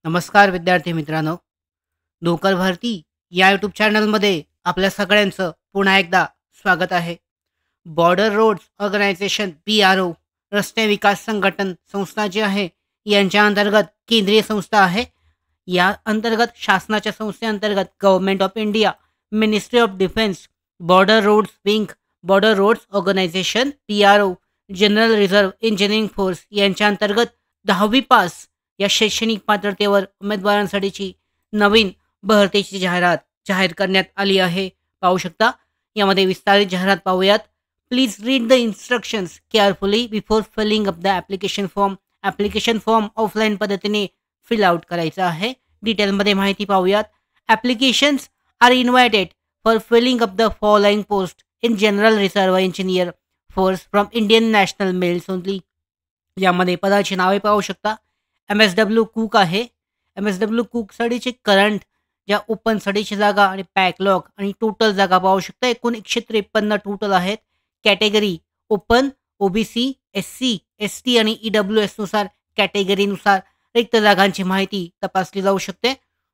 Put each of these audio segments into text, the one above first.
नमस्कार विद्यार्थी मित्रांनो. नोकर भरती या यूट्यूब चॅनलमध्ये आपल्या सगळ्यांचं पुन्हा एकदा स्वागत आहे. बॉर्डर रोड्स ऑर्गनायझेशन BRO रस्ते विकास संघटन संस्था जी आहे, यांच्या अंतर्गत केंद्रीय संस्था आहे. या अंतर्गत शासनाच्या संस्थेअंतर्गत government of India, ministry of defence, border roads wing, border roads organisation BRO, general reserve engineering force यांच्या अंतर्गत 10वी पास या शैक्षणिक पात्रतेवर उमेदवारांसाठीची नवीन भरतीची जाहिरात जाहीर करण्यात आली आहे. पाहू शकता. यामध्ये विस्तारित जाहिरात पाहूयात. Please read the instructions carefully before filling up the application form. Application form offline पद्धतीने फिल आउट करायचा आहे. डिटेलमध्ये माहिती पाहूयात. Applications are invited for filling up the following post in general reserve engineer force from Indian national males only. यामध्ये पदाची नावे पाहू शकता. MSW कुक आहे. MSW कुकसाठीचे करंट ज्या ओपनसाठीची जागा आणि बॅकलॉग आणि टोटल जागा पाहू शकता. एकूण 153 टोटल आहेत. Category open, OBC, SC, ST आणि EWS नुसार कॅटेगरीनुसार रिक्त जागांची माहिती तपासली जाऊ शकते.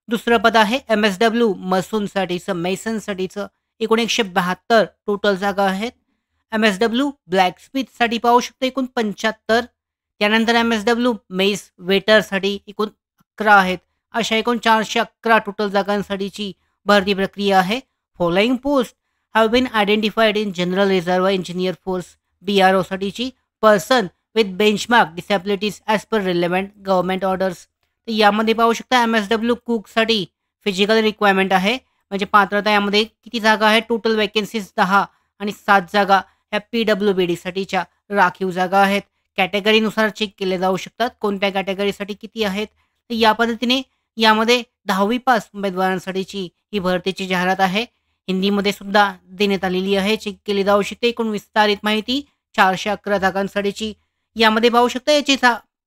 दुसरं पद आहे MSW मेसनसाठीचं एकूण 172 टोटल जागा आहेत. MSW ब्लॅकस्मिथसाठी पाहू शकता एकूण 75. त्यानंतर MSW मेस वेटरसाठी एकूण 11 आहेत. अशा एकूण 411 टोटल जागांसाठीची भरती प्रक्रिया आहे. Following post have been identified in general reserve engineer force BRO साठीची person with benchmark disabilities as per relevant government orders. तर यामध्ये पाहू शकता MSW कुकसाठी फिजिकल रिक्वायरमेंट आहे. म्हणजे पात्रता यामध्ये किती जागा आहेत? टोटल वॅकेन्सीज 10 आणि 7 जागा ह्या PWBD साठीच्या राखीव जागा आहेत. कॅटेगरीनुसार चेक केले जाऊ शकतात. कोणत्या कॅटेगरीसाठी किती आहेत? तर या पद्धतीने यामध्ये 10वी पास उमेदवारांसाठीची ही भरतीची जाहिरात आहे. हिंदीमध्ये सुद्धा देण्यात आलेली आहे. चेक केली जाऊ शकते. एकूण विस्तारित माहिती 411 जागांसाठीची. यामध्ये पाहू शकता याची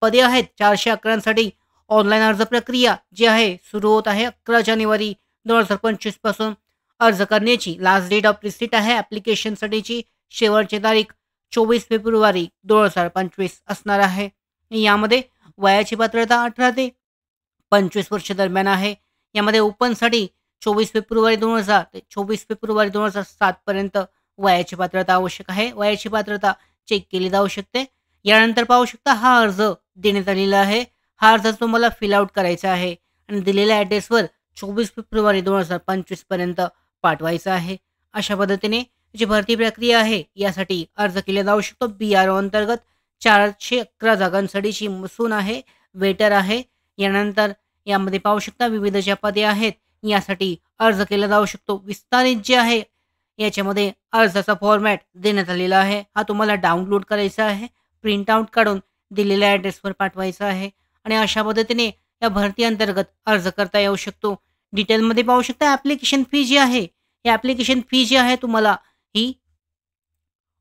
पदे आहेत 411साठी. ऑनलाईन अर्ज प्रक्रिया जी आहे सुरू होत आहे 11 जानेवारी 2025 पासून. अर्ज करण्याची लास्ट डेट ऑफ रिसीट आहे ॲप्लिकेशनसाठीची. शेवटची तारीख 24 फेब्रुवारी 2025 असणार आहे. यामध्ये वयाची पात्रता 18 ते 25 वर्ष दरम्यान आहे. यामध्ये ओपनसाठी 24 फेब्रुवारी 2000 ते 24 फेब्रुवारी 2007 पर्यंत वयाची पात्रता आवश्यक आहे. वयाची पात्रता चेक केली जाऊ शकते. यानंतर पाहू शकता हा अर्ज देण्यात आलेला आहे. हा अर्ज तुम्हाला फिल आउट करायचा आहे आणि दिलेल्या ॲड्रेसवर 24 फेब्रुवारी 2025 पर्यंत पाठवायचा आहे. अशा पद्धतीने जी भरती प्रक्रिया आहे यासाठी अर्ज केला जाऊ शकतो. BRO अंतर्गत 411 जागांसाठीची मसून आहे, वेटर आहे. यानंतर यामध्ये पाहू शकता विविध ज्या पदे आहेत यासाठी अर्ज केला जाऊ शकतो. विस्तारित जे आहे याच्यामध्ये अर्जाचा फॉर्मॅट देण्यात आलेला आहे. हा तुम्हाला डाउनलोड करायचा आहे. प्रिंट आउट काढून दिलेल्या ॲड्रेसवर पाठवायचा आहे आणि अशा पद्धतीने या भरती अंतर्गत अर्ज करता येऊ शकतो. डिटेलमध्ये पाहू शकता ॲप्लिकेशन फी जी आहे, या ॲप्लिकेशन फी जी आहे तुम्हाला ही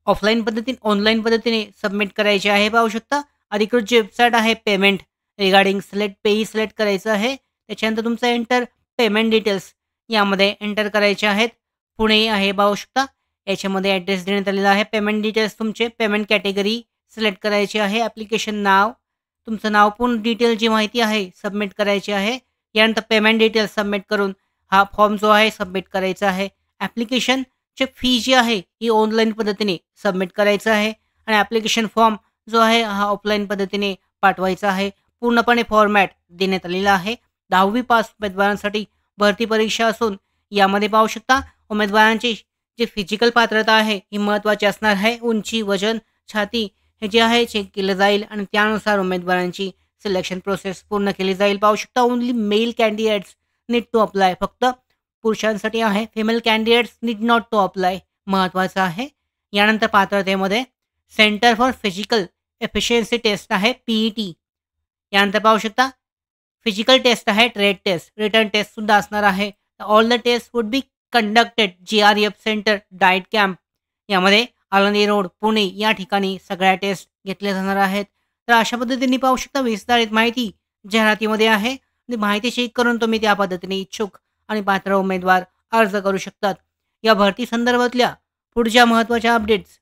ऑनलाईन पद्धतीने सबमिट करायची आहे. पाहू शकता अधिकृत जी वेबसाईट आहे पेमेंट रिगार्डिंग सिलेक्ट करायचं आहे. त्याच्यानंतर तुमचं एंटर पेमेंट डिटेल्स यामध्ये एंटर करायचे आहेत. पुणे आहे पाहू शकता. याच्यामध्ये ॲड्रेस देण्यात आलेला आहे. पेमेंट डिटेल्स तुमचे पेमेंट कॅटेगरी सिलेक्ट करायची आहे. ॲप्लिकेशन नाव, तुमचं नाव पूर्ण डिटेल जी माहिती आहे सबमिट करायची आहे. यानंतर पेमेंट डिटेल्स सबमिट करून हा फॉर्म जो आहे सबमिट करायचा आहे. ॲप्लिकेशनची फी जी आहे ही ऑनलाईन पद्धतीने सबमिट करायचं आहे आणि ॲप्लिकेशन फॉर्म जो आहे हा ऑफलाईन पद्धतीने पाठवायचा आहे. पूर्णपणे फॉर्मॅट देण्यात आलेला आहे. 10वी पास उमेदवारांसाठी भरती परीक्षा असून यामध्ये पाहू शकता उमेदवारांची जी फिजिकल पात्रता आहे ही महत्त्वाची असणार आहे. उंची, वजन, छाती हे जे आहे चेक केलं जाईल आणि त्यानुसार उमेदवारांची सिलेक्शन प्रोसेस पूर्ण केली जाईल. पाहू शकता only male candidates need to apply. फक्त पुरुषांसाठी आहे. Female candidates need not to apply महत्त्वाचं आहे. यानंतर पात्रतेमध्ये centre for physical efficiency test आहे PET. यानंतर पाहू शकता फिजिकल टेस्ट आहे, ट्रेड टेस्ट, रिटर्न टेस्ट सुद्धा असणार आहे. All the test would be conducted GRF centre डाएट कॅम्प यामध्ये आळंदी रोड पुणे या ठिकाणी सगळ्या टेस्ट घेतल्या जाणार आहेत. तर अशा पद्धतीने पाहू शकता विस्तारित माहिती जाहिरातीमध्ये आहे आणि माहिती चेक करून तुम्ही त्या पद्धतीने इच्छुक आणि पात्र उमेदवार अर्ज करू शकतात. या भरती संदर्भातल्या पुढच्या महत्त्वाच्या अपडेट्स